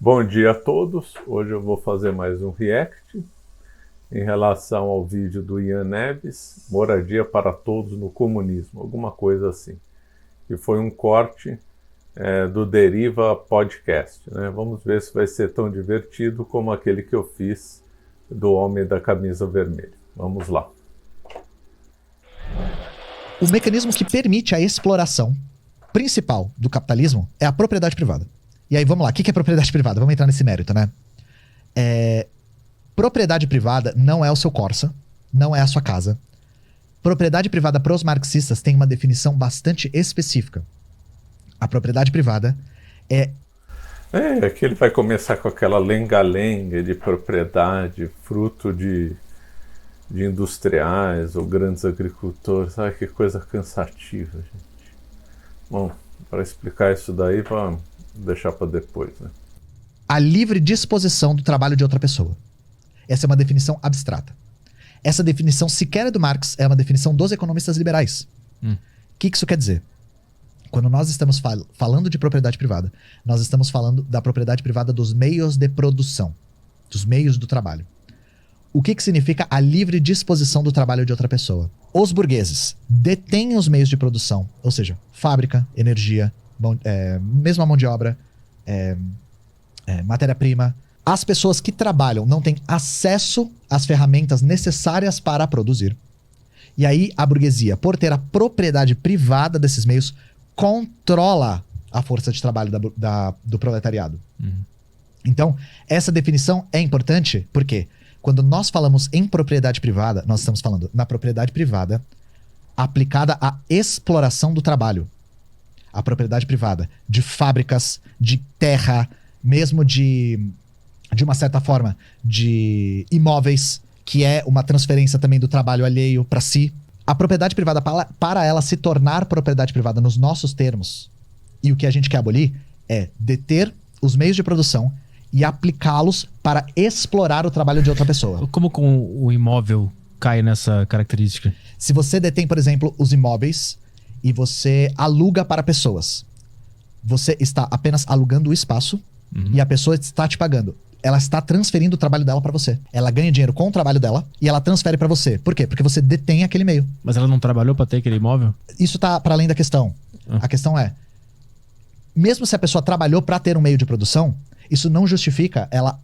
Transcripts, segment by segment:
Bom dia a todos. Hoje eu vou fazer mais um react em relação ao vídeo do Ian Neves, Moradia para Todos no Comunismo, alguma coisa assim. Que foi um corte do Deriva Podcast, né? Vamos ver se vai ser tão divertido como aquele que eu fiz do Homem da Camisa Vermelha. Vamos lá. O mecanismo que permite a exploração principal do capitalismo é a propriedade privada. E aí, vamos lá, o que é propriedade privada? Vamos entrar nesse mérito, né? Propriedade privada não é o seu Corsa, não é a sua casa. Propriedade privada para os marxistas tem uma definição bastante específica. A propriedade privada é... que ele vai começar com aquela lenga-lenga de propriedade, fruto de industriais ou grandes agricultores. Ai, que coisa cansativa, gente. Bom, para explicar isso daí, vamos deixar para depois, né? A livre disposição do trabalho de outra pessoa. Essa é uma definição abstrata. Essa definição sequer é do Marx, é uma definição dos economistas liberais. O que isso quer dizer? Quando nós estamos falando de propriedade privada, nós estamos falando da propriedade privada dos meios de produção, dos meios do trabalho. O que significa a livre disposição do trabalho de outra pessoa? Os burgueses detêm os meios de produção, ou seja, fábrica, energia, mesmo a mão de obra, matéria-prima. As pessoas que trabalham não têm acesso às ferramentas necessárias para produzir. E aí a burguesia, por ter a propriedade privada desses meios, controla a força de trabalho do proletariado. Então, essa definição é importante porque quando nós falamos em propriedade privada, nós estamos falando na propriedade privada aplicada à exploração do trabalho. A propriedade privada de fábricas, de terra, mesmo de uma certa forma, de imóveis, que é uma transferência também do trabalho alheio para si. A propriedade privada, para ela se tornar propriedade privada nos nossos termos, e o que a gente quer abolir é deter os meios de produção e aplicá-los para explorar o trabalho de outra pessoa. Como o imóvel cai nessa característica? Se você detém, por exemplo, os imóveis e você aluga para pessoas, você está apenas alugando o espaço e a pessoa está te pagando. Ela está transferindo o trabalho dela para você. Ela ganha dinheiro com o trabalho dela e ela transfere para você. Por quê? Porque você detém aquele meio. Mas ela não trabalhou para ter aquele imóvel? Isso tá para além da questão. A questão é, mesmo se a pessoa trabalhou para ter um meio de produção, isso não justifica ela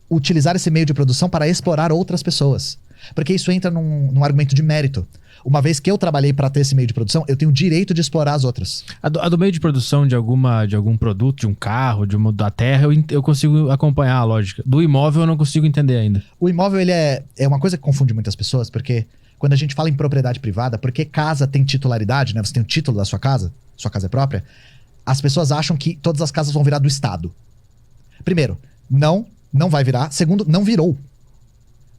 utilizar esse meio de produção para explorar outras pessoas. Porque isso entra num argumento de mérito. Uma vez que eu trabalhei para ter esse meio de produção, eu tenho o direito de explorar as outras. A do meio de produção de algum produto, de um carro, da terra, eu consigo acompanhar a lógica. Do imóvel eu não consigo entender ainda. O imóvel, ele é uma coisa que confunde muitas pessoas, porque quando a gente fala em propriedade privada, porque casa tem titularidade, né? Você tem o título da sua casa é própria, as pessoas acham que todas as casas vão virar do Estado. Primeiro, não vai virar. Segundo, não virou.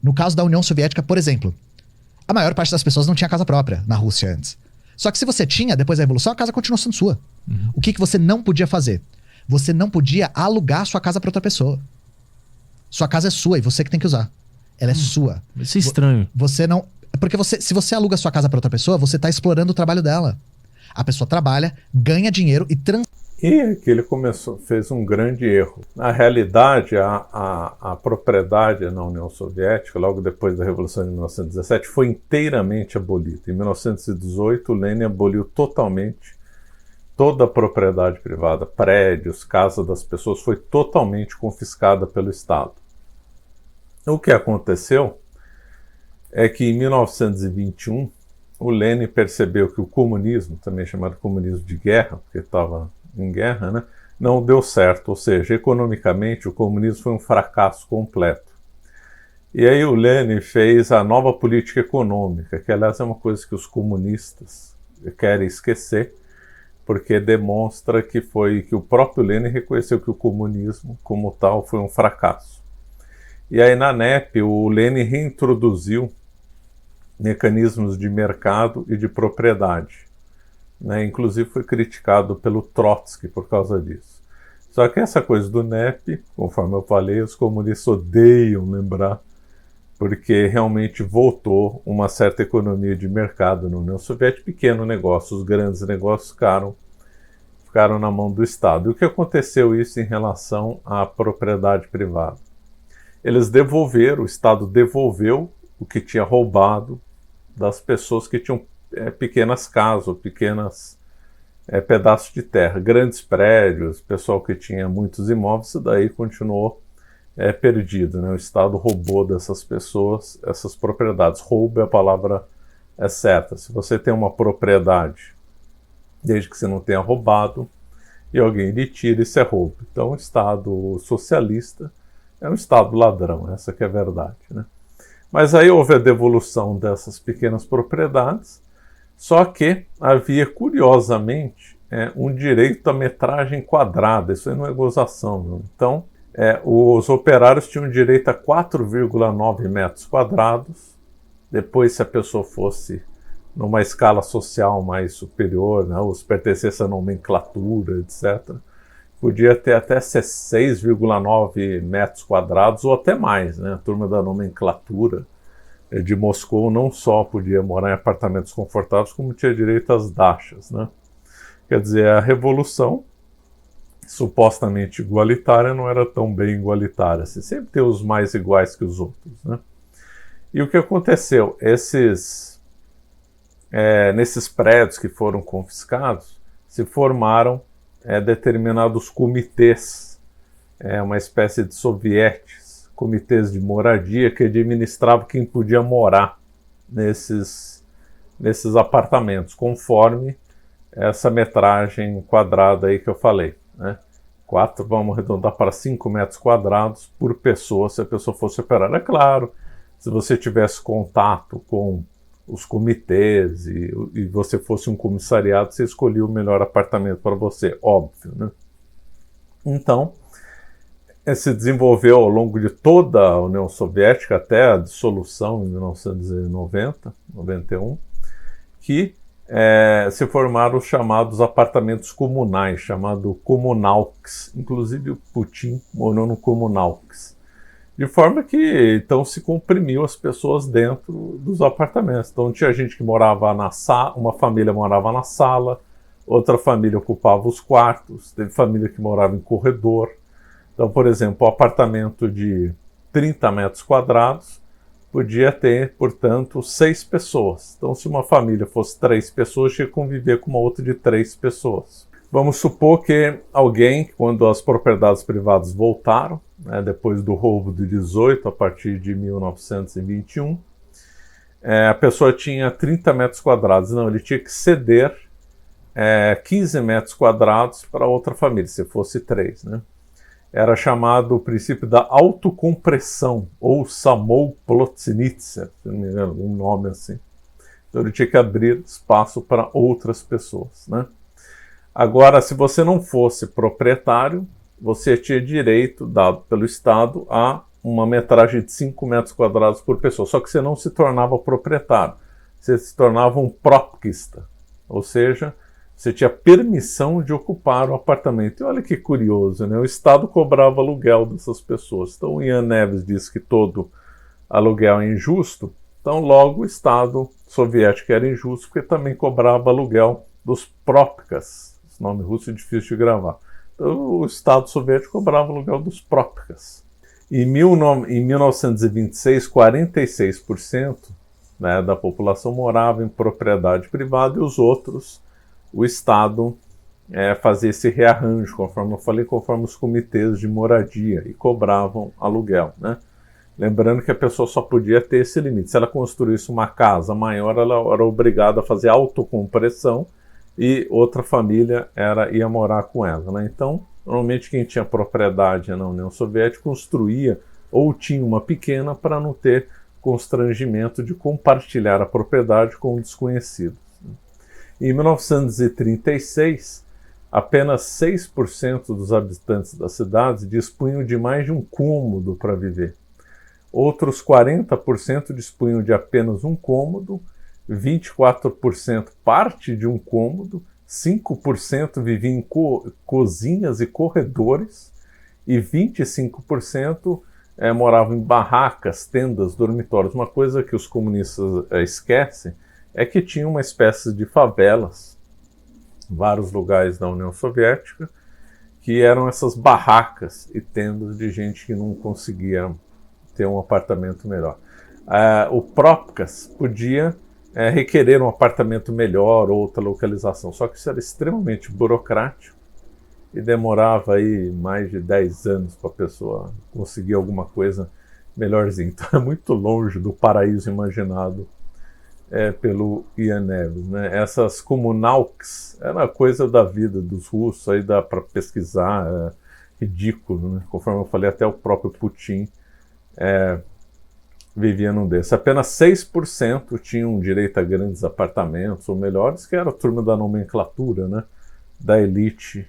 No caso da União Soviética, por exemplo, a maior parte das pessoas não tinha casa própria na Rússia antes. Só que se você tinha, depois da Revolução, a casa continuou sendo sua. O que você não podia fazer? Você não podia alugar sua casa para outra pessoa. Sua casa é sua e você que tem que usar. Ela é sua. Isso é estranho. Você não... Porque se você aluga sua casa para outra pessoa, você tá explorando o trabalho dela. A pessoa trabalha, ganha dinheiro e E aqui ele fez um grande erro. Na realidade, a propriedade na União Soviética, logo depois da Revolução de 1917, foi inteiramente abolida. Em 1918, Lenin aboliu totalmente toda a propriedade privada, prédios, casa das pessoas, foi totalmente confiscada pelo Estado. O que aconteceu é que em 1921, o Lenin percebeu que o comunismo, também chamado comunismo de guerra, porque estava em guerra, né, não deu certo, ou seja, economicamente o comunismo foi um fracasso completo. E aí o Lenin fez a nova política econômica, que aliás é uma coisa que os comunistas querem esquecer, porque demonstra que o próprio Lenin reconheceu que o comunismo como tal foi um fracasso. E aí na NEP o Lenin reintroduziu mecanismos de mercado e de propriedade. Inclusive foi criticado pelo Trotsky por causa disso. Só que essa coisa do NEP, conforme eu falei, os comunistas odeiam lembrar, porque realmente voltou uma certa economia de mercado na União Soviética, pequeno negócio, os grandes negócios ficaram na mão do Estado. E o que aconteceu isso em relação à propriedade privada? Eles devolveram, o Estado devolveu o que tinha roubado das pessoas que tinham pequenas casas, ou pequenos pedaços de terra, grandes prédios, pessoal que tinha muitos imóveis, isso daí continuou perdido, né? O Estado roubou dessas pessoas essas propriedades. Roubo é a palavra certa. Se você tem uma propriedade, desde que você não tenha roubado, e alguém lhe tira, isso é roubo. Então o Estado socialista é um Estado ladrão, essa que é a verdade, né? Mas aí houve a devolução dessas pequenas propriedades, só que havia, curiosamente, um direito à metragem quadrada. Isso aí não é gozação, não. Então, os operários tinham direito a 4,9 metros quadrados. Depois, se a pessoa fosse numa escala social mais superior, né, ou se pertencesse à nomenclatura, etc., podia ter até 6,9 metros quadrados ou até mais, né? A turma da nomenclatura de Moscou não só podia morar em apartamentos confortáveis, como tinha direito às dachas, né? Quer dizer, a revolução, supostamente igualitária, não era tão bem igualitária. Assim, sempre tem os mais iguais que os outros, né? E o que aconteceu? Nesses prédios que foram confiscados, se formaram determinados comitês, uma espécie de sovietes, comitês de moradia que administravam quem podia morar nesses apartamentos, conforme essa metragem quadrada aí que eu falei, né? Vamos arredondar para 5 metros quadrados por pessoa, se a pessoa fosse operária. É claro, se você tivesse contato com os comitês e você fosse um comissariado, você escolhia o melhor apartamento para você, óbvio, né? Então, se desenvolveu ao longo de toda a União Soviética, até a dissolução em 1990, 91, que se formaram os chamados apartamentos comunais, chamado Kommunalks. Inclusive o Putin morou no Kommunalks. De forma que, então, se comprimiu as pessoas dentro dos apartamentos. Então, tinha gente que morava na sala, uma família morava na sala, outra família ocupava os quartos, teve família que morava em corredor. Então, por exemplo, um apartamento de 30 metros quadrados podia ter, portanto, 6 pessoas. Então, se uma família fosse 3 pessoas, tinha que conviver com uma outra de 3 pessoas. Vamos supor que alguém, quando as propriedades privadas voltaram, né, depois do roubo de 18, a partir de 1921, a pessoa tinha 30 metros quadrados. Não, ele tinha que ceder 15 metros quadrados para outra família, se fosse 3, né? Era chamado o princípio da autocompressão, ou Samou-Plotnitzer, se não me engano, um nome assim. Então ele tinha que abrir espaço para outras pessoas, né? Agora, se você não fosse proprietário, você tinha direito, dado pelo Estado, a uma metragem de 5 metros quadrados por pessoa. Só que você não se tornava proprietário, você se tornava um propkista, ou seja, você tinha permissão de ocupar o apartamento. E olha que curioso, né? O Estado cobrava aluguel dessas pessoas. Então o Ian Neves diz que todo aluguel é injusto, então logo o Estado soviético era injusto, porque também cobrava aluguel dos propkas. Esse nome russo é difícil de gravar. Então o Estado soviético cobrava aluguel dos propkas. Em 1926, 46%, né, da população morava em propriedade privada e os outros, o Estado fazia esse rearranjo, conforme eu falei, conforme os comitês de moradia, e cobravam aluguel, né? Lembrando que a pessoa só podia ter esse limite. Se ela construísse uma casa maior, ela era obrigada a fazer autocompressão e outra família ia morar com ela, né? Então, normalmente quem tinha propriedade na União Soviética construía ou tinha uma pequena para não ter constrangimento de compartilhar a propriedade com um desconhecido. Em 1936, apenas 6% dos habitantes das cidades dispunham de mais de um cômodo para viver. Outros 40% dispunham de apenas um cômodo, 24% parte de um cômodo, 5% viviam em cozinhas e corredores e 25% moravam em barracas, tendas, dormitórios. Uma coisa que os comunistas esquecem é que tinha uma espécie de favelas vários lugares da União Soviética, que eram essas barracas e tendas de gente que não conseguia ter um apartamento melhor. O Propkas podia requerer um apartamento melhor, outra localização, só que isso era extremamente burocrático e demorava aí mais de 10 anos para a pessoa conseguir alguma coisa melhorzinha. Então é muito longe do paraíso imaginado pelo Ian Neves, né? Essas comunalks era coisa da vida dos russos, aí dá para pesquisar, ridículo, né? Conforme eu falei, até o próprio Putin vivia num desses. Apenas 6% tinham direito a grandes apartamentos ou melhores, que era a turma da nomenclatura, né? Da elite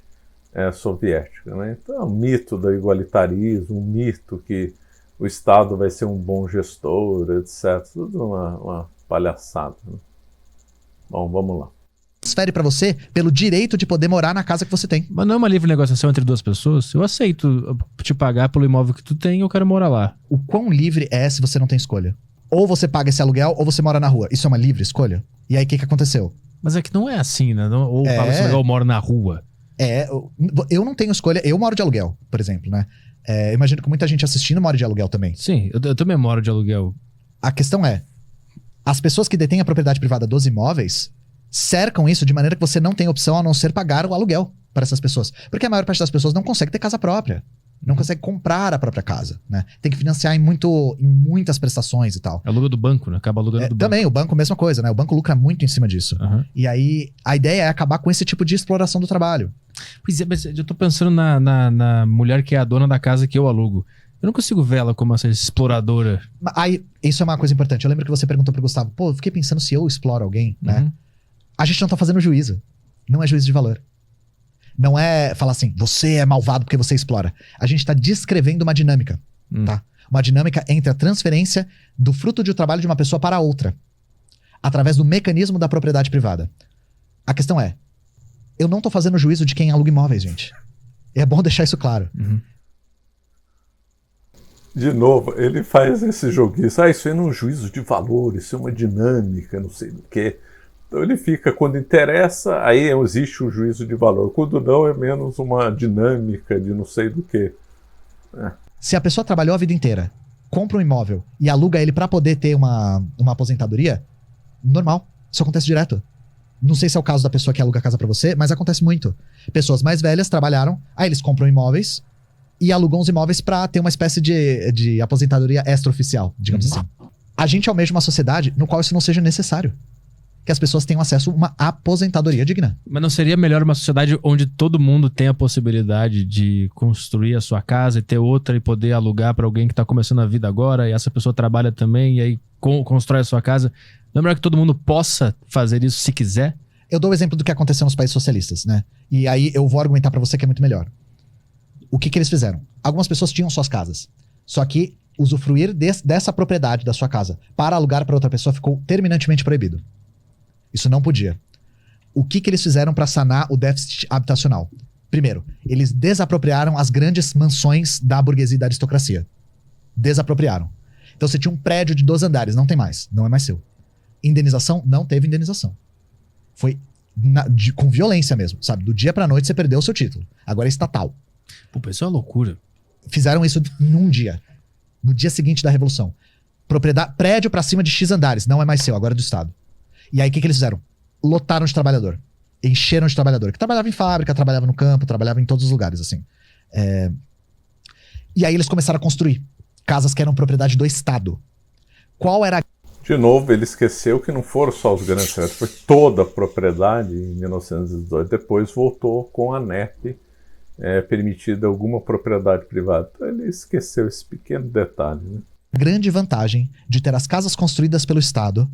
soviética, né? Então, o mito do igualitarismo, o mito que o Estado vai ser um bom gestor, etc. Tudo uma palhaçada, né? Bom, vamos lá. Transfere pra você pelo direito de poder morar na casa que você tem. Mas não é uma livre negociação entre duas pessoas? Eu aceito te pagar pelo imóvel que tu tem e eu quero morar lá. O quão livre é se você não tem escolha? Ou você paga esse aluguel ou você mora na rua. Isso é uma livre escolha? E aí o que aconteceu? Mas é que não é assim, né? Ou paga esse aluguel ou moro na rua. Eu não tenho escolha. Eu moro de aluguel, por exemplo, né? Eu imagino que muita gente assistindo mora de aluguel também. Sim, eu também moro de aluguel. A questão é, as pessoas que detêm a propriedade privada dos imóveis cercam isso de maneira que você não tem opção a não ser pagar o aluguel para essas pessoas. Porque a maior parte das pessoas não consegue ter casa própria. Não consegue comprar a própria casa, né? Tem que financiar em muitas prestações e tal. É aluga do banco, né? Acaba alugando do banco. Também, o banco, mesma coisa, né? O banco lucra muito em cima disso. Uhum. E aí, a ideia é acabar com esse tipo de exploração do trabalho. Pois é, mas eu tô pensando na mulher que é a dona da casa que eu alugo. Eu não consigo ver ela como essa exploradora. Aí, isso é uma coisa importante. Eu lembro que você perguntou pro Gustavo, eu fiquei pensando se eu exploro alguém, né? A gente não tá fazendo juízo. Não é juízo de valor. Não é falar assim, você é malvado porque você explora. A gente tá descrevendo uma dinâmica, tá? Uma dinâmica entre a transferência do fruto de trabalho de uma pessoa para outra, através do mecanismo da propriedade privada. A questão é, eu não tô fazendo juízo de quem aluga imóveis, gente. É bom deixar isso claro. De novo, ele faz esse joguinho. Isso aí não é um juízo de valor, isso é uma dinâmica, não sei do quê. Então ele fica, quando interessa, aí existe o juízo de valor. Quando não, é menos uma dinâmica de não sei do quê. Se a pessoa trabalhou a vida inteira, compra um imóvel e aluga ele pra poder ter uma aposentadoria, normal. Isso acontece direto. Não sei se é o caso da pessoa que aluga a casa pra você, mas acontece muito. Pessoas mais velhas trabalharam, aí eles compram imóveis e alugam os imóveis pra ter uma espécie de aposentadoria extraoficial, digamos assim. A gente almeja uma sociedade no qual isso não seja necessário. Que as pessoas tenham acesso a uma aposentadoria digna. Mas não seria melhor uma sociedade onde todo mundo tem a possibilidade de construir a sua casa e ter outra e poder alugar para alguém que está começando a vida agora e essa pessoa trabalha também e aí constrói a sua casa? Não é melhor que todo mundo possa fazer isso se quiser? Eu dou o exemplo do que aconteceu nos países socialistas, né? E aí eu vou argumentar para você que é muito melhor. O que eles fizeram? Algumas pessoas tinham suas casas. Só que usufruir dessa propriedade da sua casa para alugar para outra pessoa ficou terminantemente proibido. Isso não podia. O que eles fizeram para sanar o déficit habitacional? Primeiro, eles desapropriaram as grandes mansões da burguesia e da aristocracia. Desapropriaram. Então você tinha um prédio de 2 andares, não tem mais. Não é mais seu. Indenização? Não teve indenização. Foi com violência mesmo, sabe? Do dia pra noite você perdeu o seu título. Agora é estatal. Pô, isso é uma loucura. Fizeram isso em um dia. No dia seguinte da Revolução. Prédio pra cima de X andares. Não é mais seu, agora é do Estado. E aí, o que eles fizeram? Lotaram de trabalhador. Encheram de trabalhador. Que trabalhava em fábrica, trabalhava no campo, trabalhava em todos os lugares, assim. E aí, eles começaram a construir casas que eram propriedade do Estado. Qual era... De novo, ele esqueceu que não foram só os grandes centros, foi toda a propriedade em 1918. Depois voltou com a NEP, permitida alguma propriedade privada. Então, ele esqueceu esse pequeno detalhe, né? Grande vantagem de ter as casas construídas pelo Estado...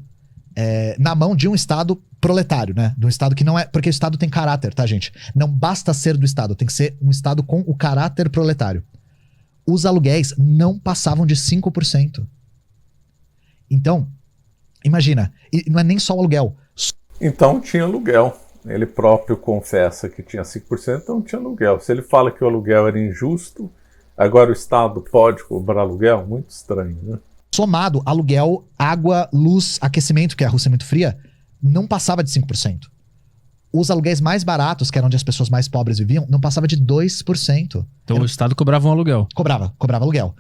na mão de um Estado proletário, né? De um Estado que não é... Porque o Estado tem caráter, tá, gente? Não basta ser do Estado, tem que ser um Estado com o caráter proletário. Os aluguéis não passavam de 5%. Então, imagina, e não é nem só o aluguel. Então tinha aluguel. Ele próprio confessa que tinha 5%, então tinha aluguel. Se ele fala que o aluguel era injusto, agora o Estado pode cobrar aluguel? Muito estranho, né? Somado, aluguel, água, luz, aquecimento, que a Rússia é muito fria, não passava de 5%. Os aluguéis mais baratos, que eram onde as pessoas mais pobres viviam, não passava de 2%. Então o Estado cobrava um aluguel. Cobrava aluguel.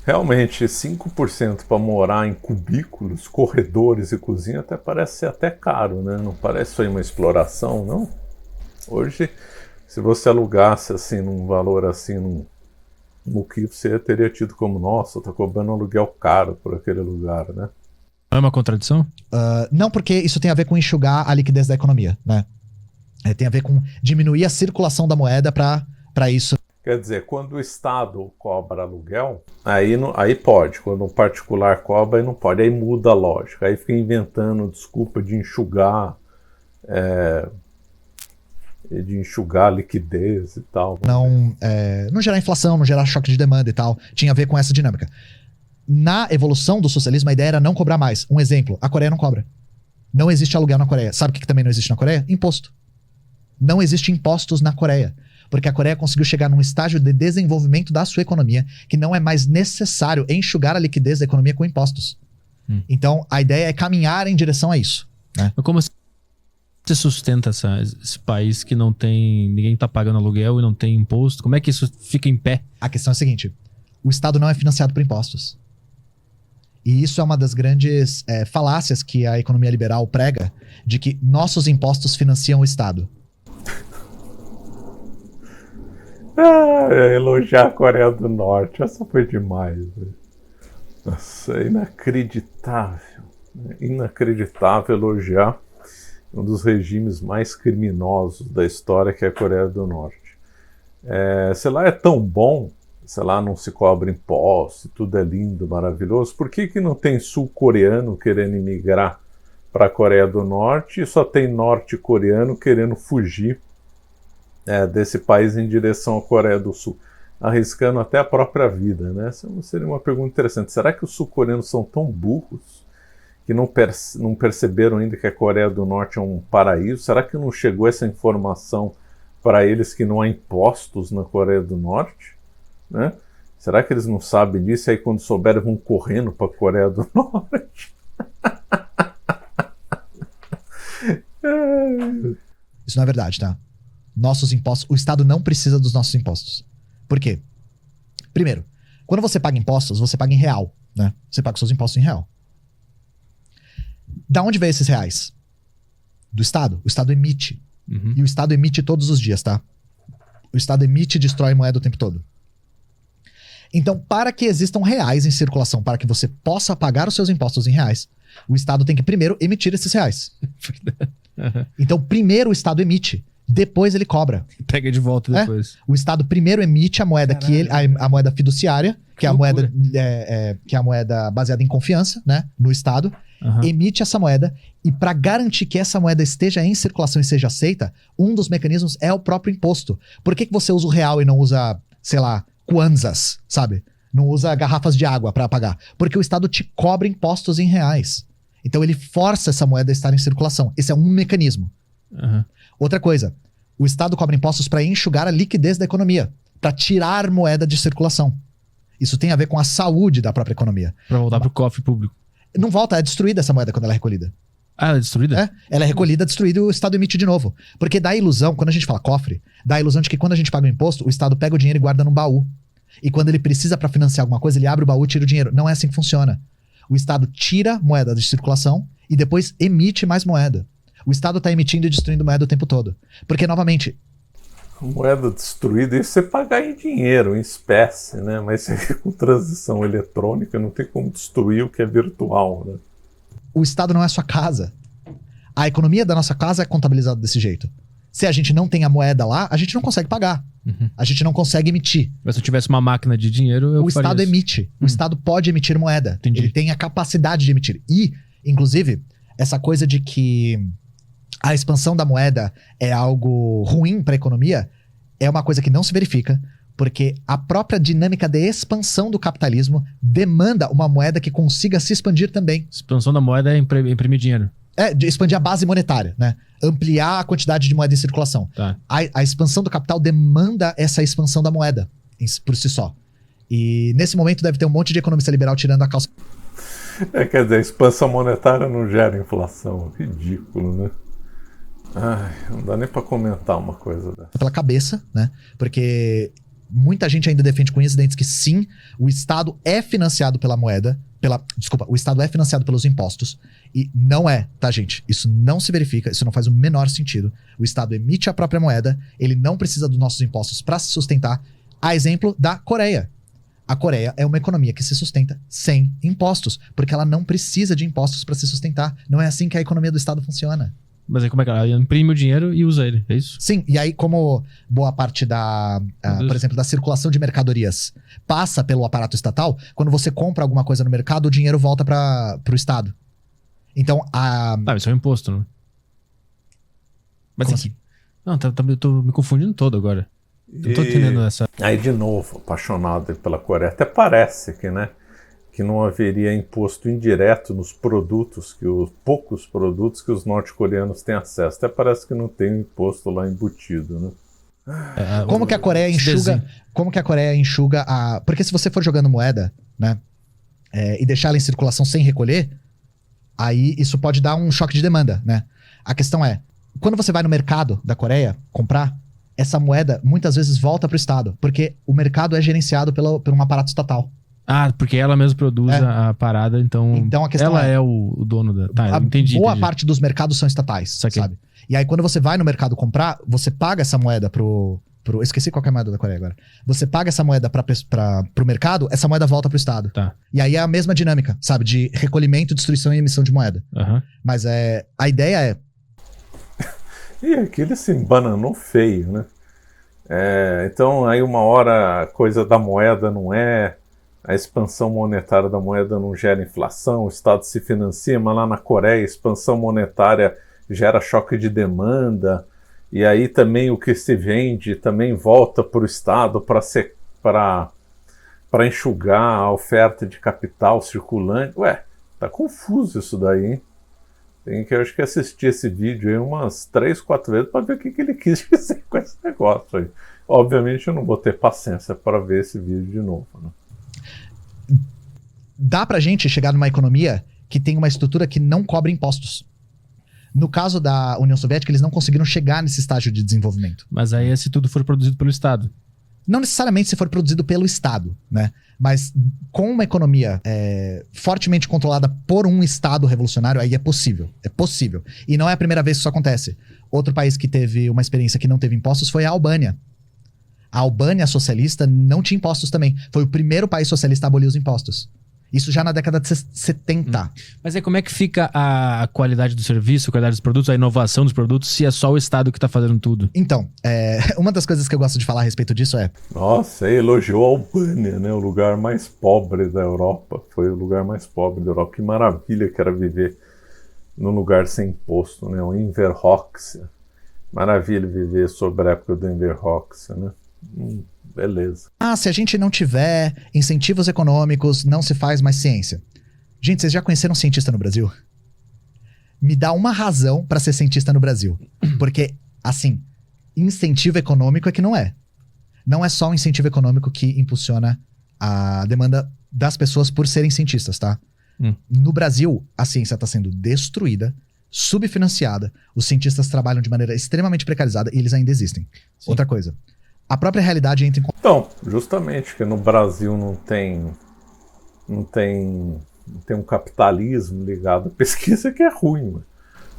Realmente, 5% para morar em cubículos, corredores e cozinha até parece ser até caro, né? Não parece isso aí uma exploração, não? Hoje, se você alugasse assim num valor assim, no que você teria tido como, nossa, tá cobrando um aluguel caro por aquele lugar, né? Não é uma contradição? Não, porque isso tem a ver com enxugar a liquidez da economia, né? Tem a ver com diminuir a circulação da moeda para isso. Quer dizer, quando o Estado cobra aluguel, aí pode. Quando um particular cobra, aí não pode. Aí muda a lógica. Aí fica inventando desculpa de enxugar a liquidez e tal. Não gerar inflação, não gerar choque de demanda e tal. Tinha a ver com essa dinâmica. Na evolução do socialismo, a ideia era não cobrar mais. Um exemplo, a Coreia não cobra. Não existe aluguel na Coreia. Sabe o que também não existe na Coreia? Imposto. Não existe impostos na Coreia. Porque a Coreia conseguiu chegar num estágio de desenvolvimento da sua economia que não é mais necessário enxugar a liquidez da economia com impostos. Então, a ideia é caminhar em direção a isso, né? Mas como você sustenta esse país que não tem... Ninguém tá pagando aluguel e não tem imposto? Como é que isso fica em pé? A questão é a seguinte. O Estado não é financiado por impostos. E isso é uma das grandes falácias que a economia liberal prega, de que nossos impostos financiam o Estado. Elogiar a Coreia do Norte, essa foi demais. Nossa, é inacreditável. Inacreditável elogiar um dos regimes mais criminosos da história, que é a Coreia do Norte. Se lá é tão bom, se lá não se cobra imposto, tudo é lindo, maravilhoso, por que não tem sul-coreano querendo imigrar para a Coreia do Norte e só tem norte-coreano querendo fugir desse país em direção à Coreia do Sul, arriscando até a própria vida, né? Essa seria uma pergunta interessante. Será que os sul-coreanos são tão burros que não perceberam ainda que a Coreia do Norte é um paraíso? Será que não chegou essa informação para eles que não há impostos na Coreia do Norte? Né? Será que eles não sabem disso e aí quando souberem vão correndo para a Coreia do Norte? Isso não é verdade, tá? Nossos impostos, o Estado não precisa dos nossos impostos. Por quê? Primeiro, quando você paga impostos, você paga em real, né? Você paga os seus impostos em real. Da onde vem esses reais? Do Estado. O Estado emite. E o Estado emite todos os dias, tá? O Estado emite e destrói moeda o tempo todo. Então, para que existam reais em circulação, para que você possa pagar os seus impostos em reais, o Estado tem que primeiro emitir esses reais. Então, primeiro o Estado emite. Depois ele cobra. Pega de volta depois. O Estado primeiro emite a moeda a moeda fiduciária, que é a moeda, que é a moeda baseada em confiança, né, no Estado. Emite essa moeda e para garantir que essa moeda esteja em circulação e seja aceita, um dos mecanismos é o próprio imposto. Por que você usa o real e não usa, sei lá, kwanzas, sabe? Não usa garrafas de água para pagar? Porque o Estado te cobra impostos em reais. Então ele força essa moeda a estar em circulação. Esse é um mecanismo. Outra coisa, o Estado cobra impostos para enxugar a liquidez da economia, para tirar moeda de circulação. Isso tem a ver com a saúde da própria economia. Para voltar para o cofre público. Não volta, é destruída essa moeda quando ela é recolhida. Ah, ela é destruída? Ela é recolhida, destruída e o Estado emite de novo. Porque dá a ilusão, quando a gente fala cofre, dá a ilusão de que quando a gente paga o imposto, o Estado pega o dinheiro e guarda num baú. E quando ele precisa para financiar alguma coisa, ele abre o baú e tira o dinheiro. Não é assim que funciona. O Estado tira moeda de circulação e depois emite mais moeda. O Estado está emitindo e destruindo moeda o tempo todo. Porque, novamente... Moeda destruída, isso você pagar em dinheiro, em espécie, né? Mas com transição eletrônica não tem como destruir o que é virtual, né? O Estado não é a sua casa. A economia da nossa casa é contabilizada desse jeito. Se a gente não tem a moeda lá, a gente não consegue pagar. A gente não consegue emitir. Mas se eu tivesse uma máquina de dinheiro, o Estado emite. O Estado pode emitir moeda. Entendi. Ele tem a capacidade de emitir. E, inclusive, essa coisa de que a expansão da moeda é algo ruim para a economia é uma coisa que não se verifica, porque a própria dinâmica de expansão do capitalismo demanda uma moeda que consiga se expandir também. Expansão da moeda é imprimir dinheiro. De expandir a base monetária, né? Ampliar a quantidade de moeda em circulação. Tá. A expansão do capital demanda essa expansão da moeda por si só. E nesse momento deve ter um monte de economista liberal tirando a calça. Quer dizer, a expansão monetária não gera inflação. Ridículo, né? Ai, não dá nem para comentar uma coisa dessa. Pela cabeça, né? Porque muita gente ainda defende com unhas e dentes que sim, o Estado é financiado pela moeda, o Estado é financiado pelos impostos. E não é, tá, gente? Isso não se verifica, isso não faz o menor sentido. O Estado emite a própria moeda, ele não precisa dos nossos impostos para se sustentar. A exemplo da Coreia. A Coreia é uma economia que se sustenta sem impostos, porque ela não precisa de impostos para se sustentar. Não é assim que a economia do Estado funciona. Mas aí como é que ela imprime o dinheiro e usa ele, é isso? Sim, e aí como boa parte por exemplo, da circulação de mercadorias passa pelo aparato estatal, quando você compra alguma coisa no mercado, o dinheiro volta para o Estado. Então, isso é um imposto, né? Mas Como aqui... assim? Não, eu tô me confundindo todo agora. Não tô entendendo essa... Aí, de novo, apaixonado pela Coreia. Até parece que, né, que não haveria imposto indireto nos produtos, poucos produtos que os norte-coreanos têm acesso. Até parece que não tem imposto lá embutido, né? Como que a Coreia enxuga... Como que a Coreia enxuga a... Porque se você for jogando moeda, né, e deixar ela em circulação sem recolher, aí isso pode dar um choque de demanda, né? A questão é, quando você vai no mercado da Coreia comprar, essa moeda muitas vezes volta para o Estado, porque o mercado é gerenciado por um aparato estatal. Porque ela mesma produz a parada, então a questão ela é o dono da... Tá, entendi. Boa parte dos mercados são estatais, sabe? E aí quando você vai no mercado comprar, você paga essa moeda esqueci qual que é a moeda da Coreia agora. Você paga essa moeda pro mercado, essa moeda volta pro Estado. Tá. E aí é a mesma dinâmica, sabe? De recolhimento, destruição e emissão de moeda. Mas a ideia é... E aqui ele se embananou feio, né? Então aí uma hora a coisa da moeda não é... A expansão monetária da moeda não gera inflação, o Estado se financia, mas lá na Coreia a expansão monetária gera choque de demanda, e aí também o que se vende também volta para o Estado para enxugar a oferta de capital circulante. Tá confuso isso daí, hein? Tem que, eu acho que assistir esse vídeo aí umas 3, 4 vezes para ver o que ele quis dizer com esse negócio aí. Obviamente eu não vou ter paciência para ver esse vídeo de novo, né? Dá pra gente chegar numa economia que tem uma estrutura que não cobra impostos. No caso da União Soviética, eles não conseguiram chegar nesse estágio de desenvolvimento. Mas aí se tudo for produzido pelo Estado. Não necessariamente se for produzido pelo Estado, né? Mas com uma economia fortemente controlada por um Estado revolucionário, aí é possível. É possível. E não é a primeira vez que isso acontece. Outro país que teve uma experiência que não teve impostos foi a Albânia. A Albânia socialista não tinha impostos também. Foi o primeiro país socialista a abolir os impostos. Isso já na década de 70. Mas aí como é que fica a qualidade do serviço, a qualidade dos produtos, a inovação dos produtos, se é só o Estado que está fazendo tudo? Então, uma das coisas que eu gosto de falar a respeito disso é... Nossa, ele elogiou a Albânia, né? O lugar mais pobre da Europa. Foi o lugar mais pobre da Europa. Que maravilha que era viver num lugar sem imposto, né? O Enver Hoxha. Maravilha viver sobre a época do Enver Hoxha, né? Beleza. Se a gente não tiver incentivos econômicos, não se faz mais ciência. Gente, vocês já conheceram um cientista no Brasil? Me dá uma razão pra ser cientista no Brasil. Porque, assim, incentivo econômico é que não é. Não é só o incentivo econômico que impulsiona a demanda das pessoas por serem cientistas, tá? No Brasil, a ciência está sendo destruída, subfinanciada, os cientistas trabalham de maneira extremamente precarizada e eles ainda existem. Sim. Outra coisa, a própria realidade entra em... Então, justamente que no Brasil não tem um capitalismo ligado à pesquisa que é ruim, mano.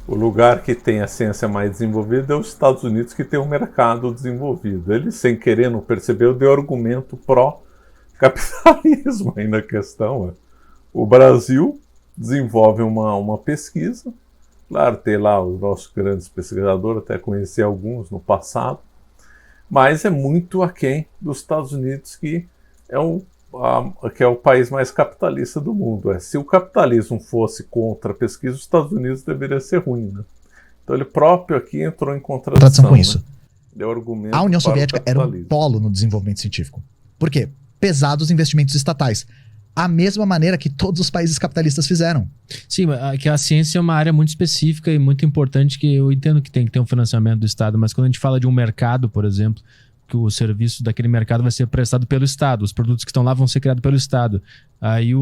O lugar que tem a ciência mais desenvolvida é os Estados Unidos, que tem um mercado desenvolvido. Ele, sem querer, não percebeu, deu argumento pró-capitalismo aí na questão. O Brasil desenvolve uma pesquisa, claro, tem lá os nossos grandes pesquisadores, até conheci alguns no passado, mas é muito aquém dos Estados Unidos, que é o país mais capitalista do mundo. Se o capitalismo fosse contra a pesquisa, os Estados Unidos deveria ser ruim, né? Então ele próprio aqui entrou em contradição com isso. Né? Deu argumento a União Soviética era um polo no desenvolvimento científico. Por quê? Pesados investimentos estatais. A mesma maneira que todos os países capitalistas fizeram. Sim, que a ciência é uma área muito específica e muito importante, que eu entendo que tem que ter um financiamento do Estado, mas quando a gente fala de um mercado, por exemplo, que o serviço daquele mercado vai ser prestado pelo Estado, os produtos que estão lá vão ser criados pelo Estado. Aí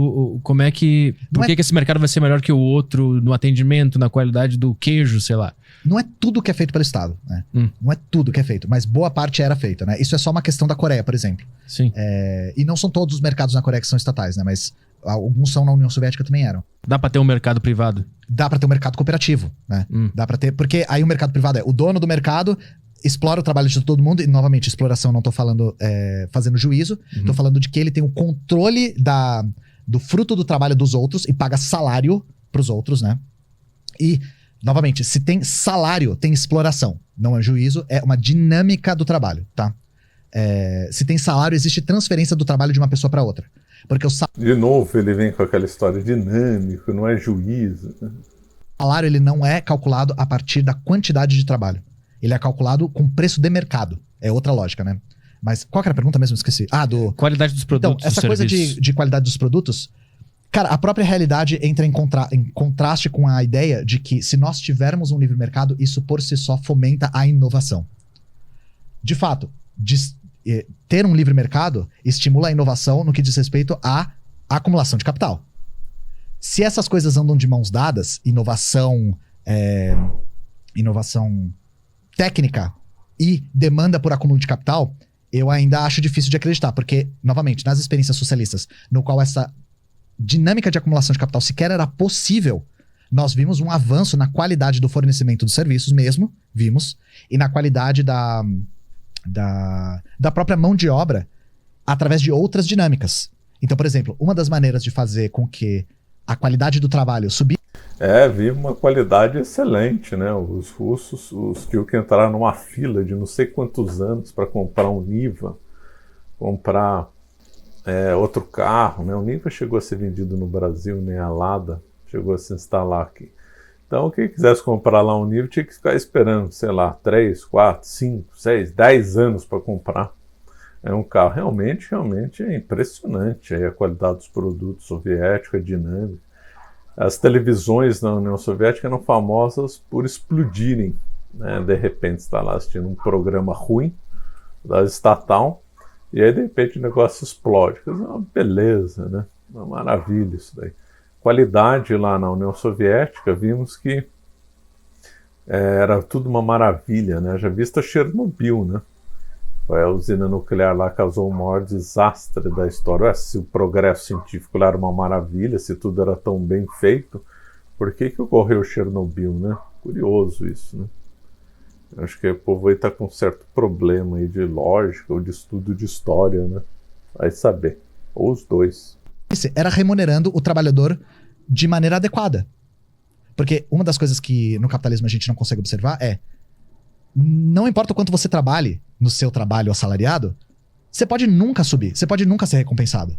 como é que... Por que esse mercado vai ser melhor que o outro no atendimento, na qualidade do queijo, sei lá? Não é tudo que é feito pelo Estado, né? Não é tudo que é feito, mas boa parte era feita, né? Isso é só uma questão da Coreia, por exemplo. Sim. E não são todos os mercados na Coreia que são estatais, né? Mas alguns são na União Soviética também eram. Dá pra ter um mercado privado? Dá pra ter um mercado cooperativo, né? Dá pra ter... Porque aí o mercado privado é o dono do mercado, explora o trabalho de todo mundo, e novamente, exploração não tô falando fazendo juízo, tô falando de que ele tem o controle do fruto do trabalho dos outros e paga salário pros outros, né? E... Novamente, se tem salário, tem exploração. Não é juízo, é uma dinâmica do trabalho, tá? Se tem salário, existe transferência do trabalho de uma pessoa para outra. Porque o De novo, ele vem com aquela história dinâmico, não é juízo. salário ele não é calculado a partir da quantidade de trabalho. Ele é calculado com preço de mercado. É outra lógica, né? Mas qual que era a pergunta mesmo? Esqueci. Qualidade dos produtos. Então, essa coisa de qualidade dos produtos... Cara, a própria realidade entra em contraste com a ideia de que se nós tivermos um livre mercado, isso por si só fomenta a inovação. De fato, ter um livre mercado estimula a inovação no que diz respeito à acumulação de capital. Se essas coisas andam de mãos dadas, inovação técnica e demanda por acúmulo de capital, eu ainda acho difícil de acreditar, porque, novamente, nas experiências socialistas, no qual essa dinâmica de acumulação de capital sequer era possível, nós vimos um avanço na qualidade do fornecimento dos serviços mesmo, e na qualidade da própria mão de obra através de outras dinâmicas. Então, por exemplo, uma das maneiras de fazer com que a qualidade do trabalho subisse... Viu uma qualidade excelente, né? Os russos tinham que entrar numa fila de não sei quantos anos para comprar um Niva, comprar... outro carro, né? O Niva chegou a ser vendido no Brasil, nem a Lada chegou a se instalar aqui. Então, quem quisesse comprar lá um Niva tinha que ficar esperando, sei lá, 3, 4, 5, 6, 10 anos para comprar. É um carro realmente é impressionante aí a qualidade dos produtos soviéticos, a dinâmica. As televisões na União Soviética eram famosas por explodirem, né? De repente está lá assistindo um programa ruim da estatal, e aí, de repente, o negócio explode. É uma beleza, né? Uma maravilha isso daí. Qualidade lá na União Soviética, vimos que era tudo uma maravilha, né? Já vista Chernobyl, né? A usina nuclear lá causou o maior desastre da história. Se o progresso científico lá era uma maravilha, se tudo era tão bem feito, por que ocorreu Chernobyl, né? Curioso isso, né? Acho que o povo aí está com um certo problema aí de lógica ou de estudo de história, né? Vai saber. Ou os dois. Era remunerando o trabalhador de maneira adequada. Porque uma das coisas que no capitalismo a gente não consegue observar é: não importa o quanto você trabalhe no seu trabalho assalariado, você pode nunca subir, você pode nunca ser recompensado.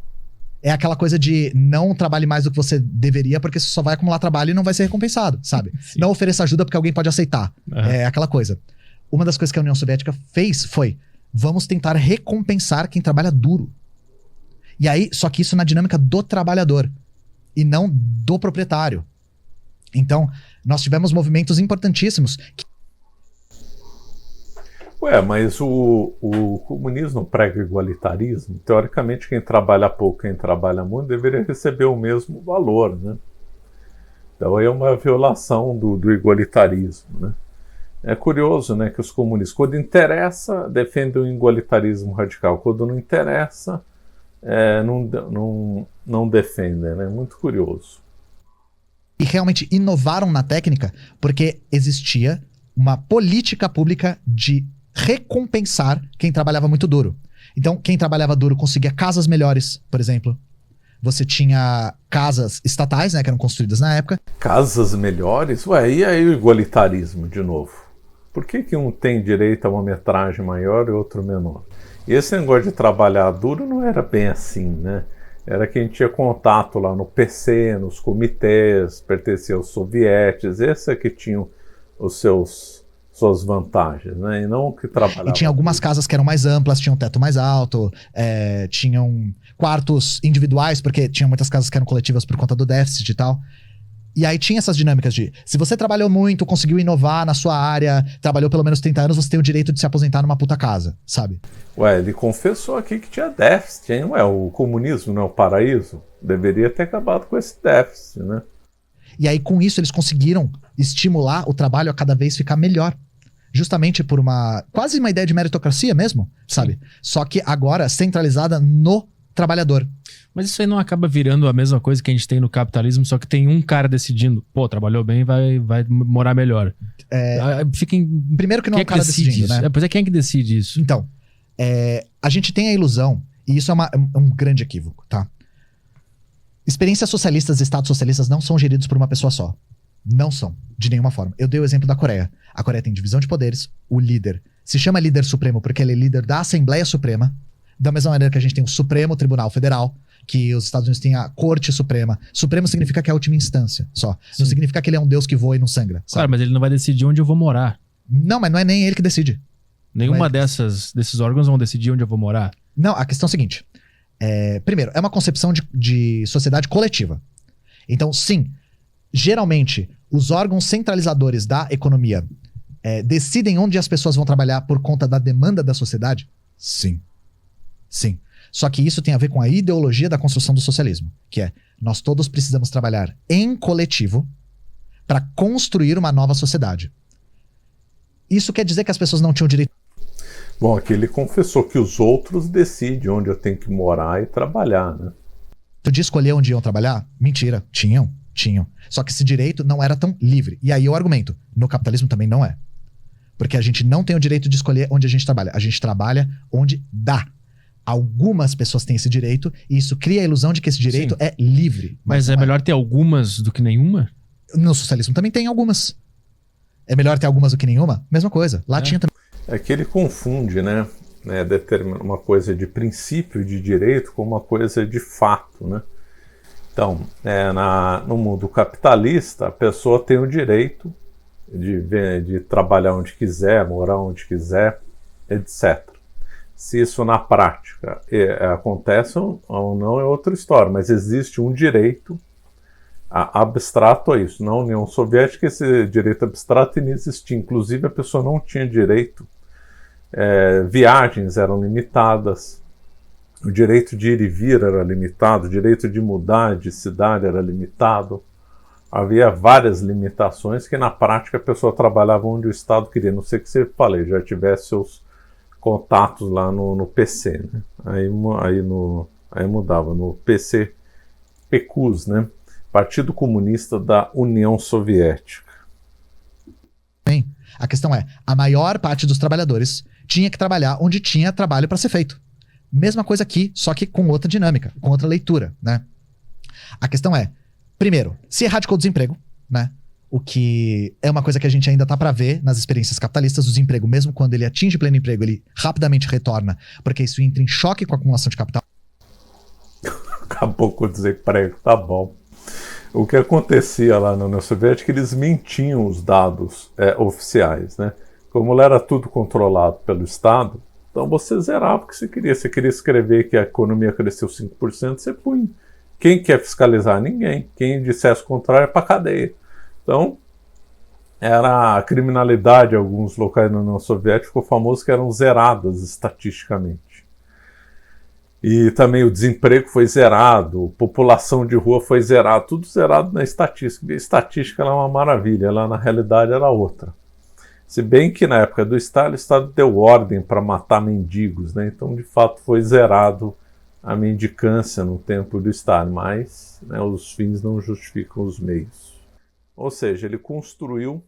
É aquela coisa de não trabalhe mais do que você deveria, porque você só vai acumular trabalho e não vai ser recompensado, sabe? Sim. Não ofereça ajuda porque alguém pode aceitar. É aquela coisa. Uma das coisas que a União Soviética fez foi: vamos tentar recompensar quem trabalha duro. E aí, só que isso na dinâmica do trabalhador e não do proprietário. Então, nós tivemos movimentos importantíssimos. Mas o comunismo prega igualitarismo. Teoricamente, quem trabalha pouco, quem trabalha muito, deveria receber o mesmo valor, né? Então, é uma violação do igualitarismo, né? É curioso, né, que os comunistas, quando interessa, defendem o igualitarismo radical. Quando não interessa, não defendem, né? Muito curioso. E realmente inovaram na técnica porque existia uma política pública de recompensar quem trabalhava muito duro. Então, quem trabalhava duro conseguia casas melhores, por exemplo. Você tinha casas estatais, né, que eram construídas na época. Casas melhores? E aí o igualitarismo, de novo? Por que um tem direito a uma metragem maior e outro menor? E esse negócio de trabalhar duro não era bem assim, né? Era quem tinha contato lá no PC, nos comitês, pertencia aos sovietes, esse é que tinham suas vantagens, né? E não que trabalhava. E tinha algumas casas que eram mais amplas, tinham um teto mais alto, tinham quartos individuais, porque tinha muitas casas que eram coletivas por conta do déficit e tal. E aí tinha essas dinâmicas de, se você trabalhou muito, conseguiu inovar na sua área, trabalhou pelo menos 30 anos, você tem o direito de se aposentar numa puta casa, sabe? Ué, ele confessou aqui que tinha déficit, hein? Ué, o comunismo não é o paraíso? Deveria ter acabado com esse déficit, né? E aí com isso eles conseguiram estimular o trabalho a cada vez ficar melhor. Justamente por quase uma ideia de meritocracia mesmo, sabe? Só que agora centralizada no trabalhador. Mas isso aí não acaba virando a mesma coisa que a gente tem no capitalismo, só que tem um cara decidindo, pô, trabalhou bem, vai morar melhor. Primeiro que não é o cara decide decidindo, isso? né? Pois é, quem é que decide isso? Então, a gente tem a ilusão, e isso é um grande equívoco, tá? Experiências socialistas e estados socialistas não são geridos por uma pessoa só. Não são, de nenhuma forma. Eu dei o exemplo da Coreia. A Coreia tem divisão de poderes, o líder se chama líder supremo porque ele é líder da Assembleia Suprema, da mesma maneira que a gente tem o Supremo Tribunal Federal, que os Estados Unidos têm a Corte Suprema. Supremo significa que é a última instância, só. Não significa que ele é um deus que voa e não sangra. Sabe? Claro, mas ele não vai decidir onde eu vou morar. Não, mas não é nem ele que decide. Nenhuma desses órgãos vão decidir onde eu vou morar. Não, a questão é a seguinte. Primeiro, é uma concepção de sociedade coletiva. Então, sim, geralmente, os órgãos centralizadores da economia decidem onde as pessoas vão trabalhar por conta da demanda da sociedade? Sim. Sim. Só que isso tem a ver com a ideologia da construção do socialismo, que é, nós todos precisamos trabalhar em coletivo para construir uma nova sociedade. Isso quer dizer que as pessoas não tinham direito. Bom, aqui ele confessou que os outros decidem onde eu tenho que morar e trabalhar, né? De escolher onde iam trabalhar? Mentira. Tinham. Só que esse direito não era tão livre. E aí eu argumento, no capitalismo também não é. Porque a gente não tem o direito de escolher onde a gente trabalha. A gente trabalha onde dá. Algumas pessoas têm esse direito e isso cria a ilusão de que esse direito é livre. Mas é melhor ter algumas do que nenhuma? No socialismo também tem algumas. É melhor ter algumas do que nenhuma? Mesma coisa. Lá tinha também. É que ele confunde, né? Uma coisa de princípio e de direito com uma coisa de fato, né? Então, no mundo capitalista, a pessoa tem o direito de trabalhar onde quiser, morar onde quiser, etc. Se isso na prática acontece ou não é outra história, mas existe um direito abstrato a isso. Na União Soviética esse direito abstrato não existia, inclusive a pessoa não tinha direito, viagens eram limitadas, o direito de ir e vir era limitado, o direito de mudar de cidade era limitado, havia várias limitações que na prática a pessoa trabalhava onde o Estado queria, não sei o que você falei, já tivesse seus contatos lá no PC, né? Aí mudava no PC PQS, né? Partido Comunista da União Soviética. Bem, a questão é, a maior parte dos trabalhadores tinha que trabalhar onde tinha trabalho para ser feito. Mesma coisa aqui, só que com outra dinâmica, com outra leitura, né? A questão é, primeiro, se erradicou o desemprego, né? O que é uma coisa que a gente ainda tá para ver nas experiências capitalistas. O desemprego, mesmo quando ele atinge pleno emprego, ele rapidamente retorna, porque isso entra em choque com a acumulação de capital. Acabou com o desemprego, tá bom. O que acontecia lá na União Soviética é que eles mentiam os dados oficiais, né? Como lá era tudo controlado pelo Estado, então você zerava o que você queria. Você queria escrever que a economia cresceu 5%, você punha. Quem quer fiscalizar? Ninguém. Quem dissesse o contrário é para cadeia. Então, era a criminalidade em alguns locais na União Soviética, ficou famoso que eram zeradas estatisticamente. E também o desemprego foi zerado, população de rua foi zerada, tudo zerado na estatística. A estatística é uma maravilha, lá na realidade era outra. Se bem que na época do Estado, o Estado deu ordem para matar mendigos, né? Então de fato foi zerado a mendicância no tempo do Estado, mas né, os fins não justificam os meios. Ou seja, ele construiu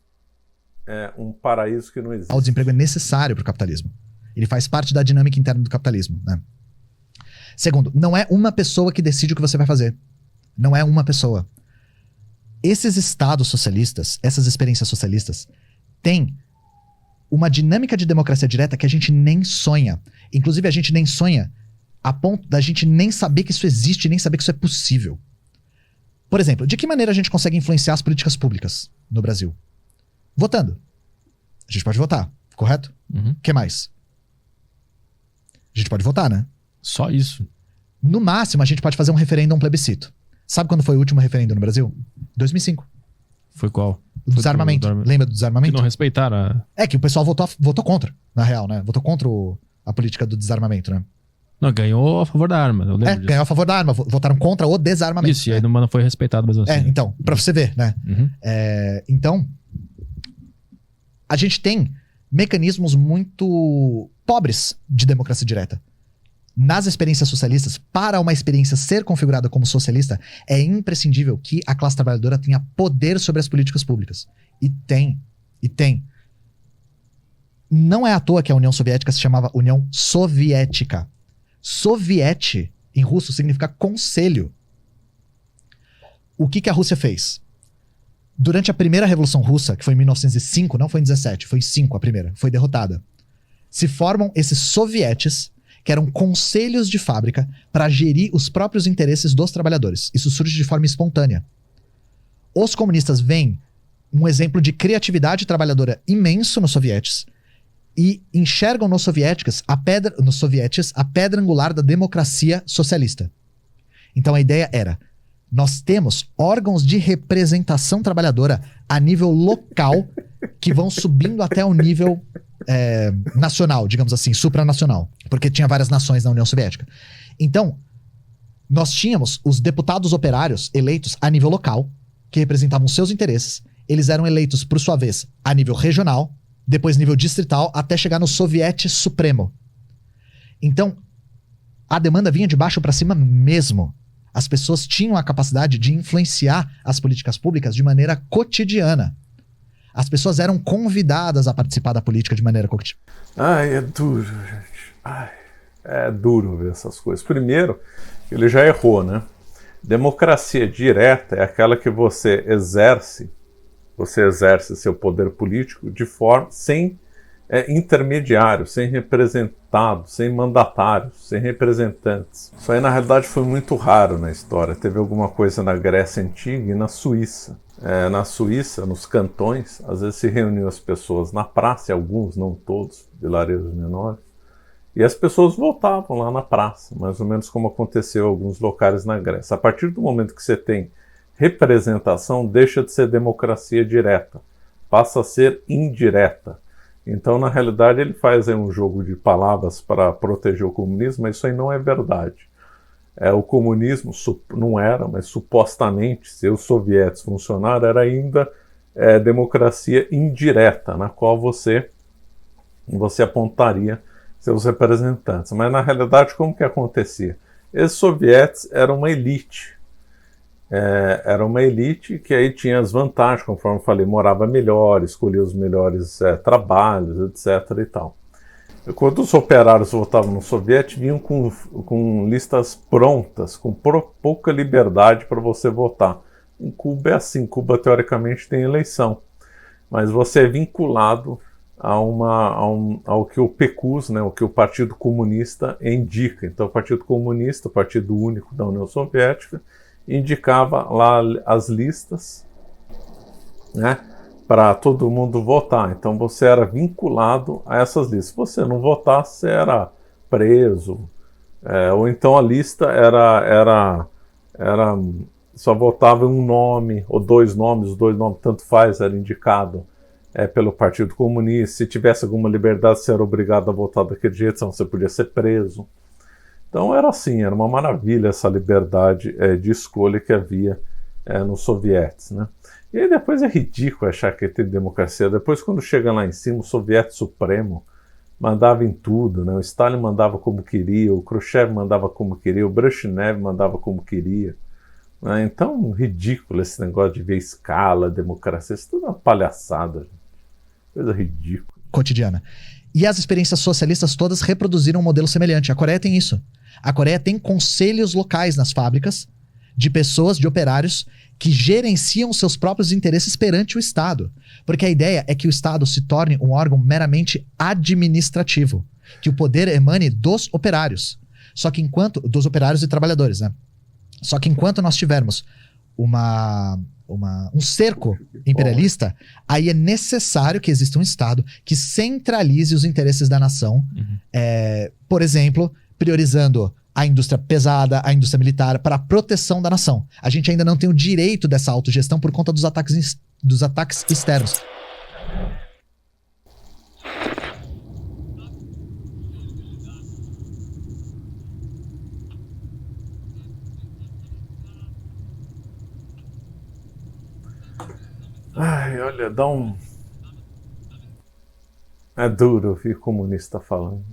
um paraíso que não existe. O desemprego é necessário para o capitalismo. Ele faz parte da dinâmica interna do capitalismo, né? Segundo, não é uma pessoa que decide o que você vai fazer. Não é uma pessoa. Esses estados socialistas, essas experiências socialistas, têm uma dinâmica de democracia direta que a gente nem sonha. Inclusive, a gente nem sonha a ponto da gente nem saber que isso existe, nem saber que isso é possível. Por exemplo, de que maneira a gente consegue influenciar as políticas públicas no Brasil? Votando. A gente pode votar, correto? Uhum. O que mais? A gente pode votar, né? Só isso. No máximo, a gente pode fazer um referendo, um plebiscito. Sabe quando foi o último referendo no Brasil? 2005. Foi qual? O desarmamento. Lembra do desarmamento? Que não respeitaram É que o pessoal votou contra, na real, né? Votou contra a política do desarmamento, né? Não, ganhou a favor da arma, eu lembro disso. Ganhou a favor da arma, votaram contra o desarmamento. Isso, e aí não foi respeitado mesmo assim. Então, pra você ver, né? Uhum. Então, a gente tem mecanismos muito pobres de democracia direta. Nas experiências socialistas, para uma experiência ser configurada como socialista, é imprescindível que a classe trabalhadora tenha poder sobre as políticas públicas. E tem. Não é à toa que a União Soviética se chamava União Soviética. Soviete, em russo, significa conselho. O que a Rússia fez? Durante a primeira Revolução Russa, que foi em 1905, não foi em 17, foi em 5 a primeira, foi derrotada. Se formam esses sovietes, que eram conselhos de fábrica para gerir os próprios interesses dos trabalhadores. Isso surge de forma espontânea. Os comunistas veem um exemplo de criatividade trabalhadora imenso nos sovietes e enxergam nos sovietes a pedra angular da democracia socialista. Então a ideia era: nós temos órgãos de representação trabalhadora a nível local que vão subindo até o nível nacional, digamos assim, supranacional, porque tinha várias nações na União Soviética. Então, nós tínhamos os deputados operários eleitos a nível local, que representavam seus interesses. Eles eram eleitos, por sua vez, a nível regional, depois nível distrital, até chegar no Soviete Supremo. Então, a demanda vinha de baixo para cima mesmo. As pessoas tinham a capacidade de influenciar as políticas públicas de maneira cotidiana. As pessoas eram convidadas a participar da política de maneira cotidiana. É duro, gente. É duro ver essas coisas. Primeiro, ele já errou, né? Democracia direta é aquela que você exerce seu poder político de forma sem intermediário, sem representado, sem mandatários, sem representantes. Isso aí, na realidade, foi muito raro na história. Teve alguma coisa na Grécia Antiga e na Suíça. Na Suíça, nos cantões, às vezes se reuniam as pessoas na praça, alguns, não todos, vilarejos menores, e as pessoas votavam lá na praça, mais ou menos como aconteceu em alguns locais na Grécia. A partir do momento que você tem representação, deixa de ser democracia direta, passa a ser indireta. Então, na realidade, ele faz aí um jogo de palavras para proteger o comunismo, mas isso aí não é verdade. O comunismo não era, mas supostamente, se os sovietes funcionaram, era ainda democracia indireta, na qual você apontaria seus representantes. Mas, na realidade, como que acontecia? Esses sovietes eram uma elite. Era uma elite que aí tinha as vantagens, conforme eu falei, morava melhor, escolhia os melhores trabalhos, etc. e tal. Quando os operários votavam no soviete, vinham com listas prontas, com pouca liberdade para você votar. Em Cuba é assim, Cuba teoricamente tem eleição, mas você é vinculado ao que o PECUS, né, o que o Partido Comunista indica. Então o Partido Comunista, o Partido Único da União Soviética, indicava lá as listas, né, para todo mundo votar. Então você era vinculado a essas listas. Se você não votasse, você era preso, ou então a lista era só votava um nome ou dois nomes, os dois nomes tanto faz, era indicado pelo Partido Comunista. Se tivesse alguma liberdade, você era obrigado a votar daquele jeito, senão você podia ser preso. Então era assim, era uma maravilha essa liberdade de escolha que havia nos sovietes, né? E aí depois é ridículo achar que tem democracia. Depois, quando chega lá em cima, o Soviete Supremo mandava em tudo, né? O Stalin mandava como queria, o Khrushchev mandava como queria, o Brezhnev mandava como queria, né? Então, ridículo esse negócio de ver escala, democracia, isso tudo é uma palhaçada, gente. Coisa ridícula. Cotidiana. E as experiências socialistas todas reproduziram um modelo semelhante. A Coreia tem isso. A Coreia tem conselhos locais nas fábricas de pessoas, de operários, que gerenciam seus próprios interesses perante o Estado. Porque a ideia é que o Estado se torne um órgão meramente administrativo, que o poder emane dos operários. Só que dos operários e trabalhadores, né? Só que enquanto nós tivermos um cerco imperialista, aí é necessário que exista um Estado que centralize os interesses da nação, por exemplo, priorizando a indústria pesada, a indústria militar, para a proteção da nação. A gente ainda não tem o direito dessa autogestão por conta dos ataques externos. Ai, olha, dá um... É duro ouvir comunista falando.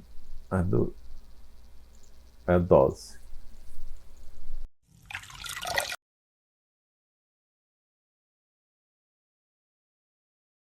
É duro. É dose.